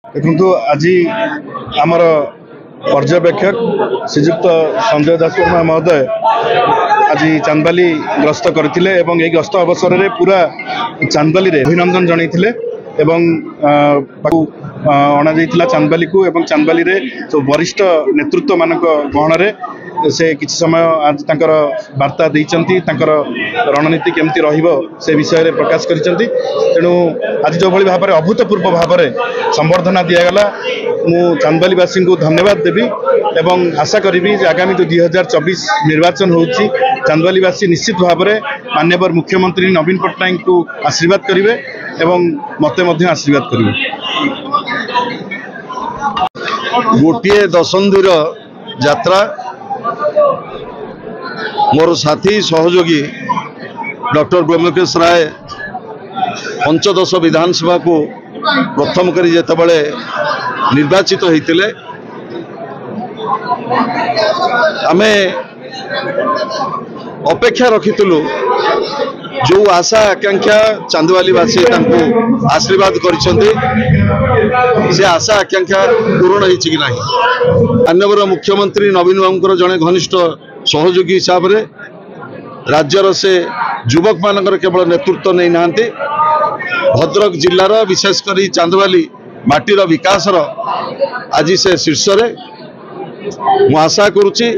देखु आज आमर पर्यवेक्षक श्रीजुक्त संजय दास वर्मा महोदय आज चांदबाली गस्त करथिले एवं एई गस्त अवसर में पूरा चांदबाली रे अभिनंदन जणैथिले एवं अणा जाइथिला चांदबाली को एवं चांदबाली रे जो वरिष्ठ नेतृत्व मानक गहन रे से किछि समय आज तांकर वार्ता देइचंती तांकर रणनीति केमती रहिबो से विषय रे प्रकाश करिसंती। तेणु आज जो भली भाव में अभूतपूर्व भाव में संबर्धना दिगला मु चांदबालीवासी को धन्यवाद देवी एवं आशा करी आगामी जो 2024 निर्वाचन होची चांदबालीवासी निश्चित भाव में माननीय मुख्यमंत्री नवीन पट्टनायक को आशीर्वाद करेंगे एवं मते मध्य आशीर्वाद करेंगे। गोटे दशंधीर यात्रा मोर साथी सहयोगी डॉक्टर ब्रह्मकेश राय पंचदश विधानसभा को प्रथम करी जेतबळे निर्वाचित होइतिले आमे अपेक्षा रखितलु जो आशा आकांक्षा चांदबालीवासी तांको आशीर्वाद करिसंती से आशा आकांक्षा पूर्ण होइछि कि नाही। माननीय मुख्यमंत्री नवीन बाबूंकर जड़े घनिष्ठ सहयोगी हिसाब रे राज्यर से युवक मानकर केवल नेतृत्व नहीं नांती भद्रक जिलार विशेषकर चांदबाली माटीर विकास आज से शीर्ष रे मु आशा करुच्ची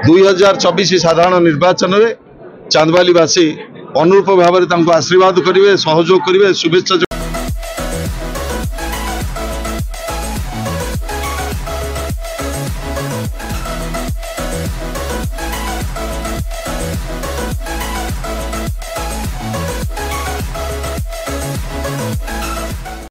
2024 साधारण निर्वाचन रे चांदबालीवासी अनुरूप भाव में आशीर्वाद करेंगे सहयोग करेंगे शुभेच्छा।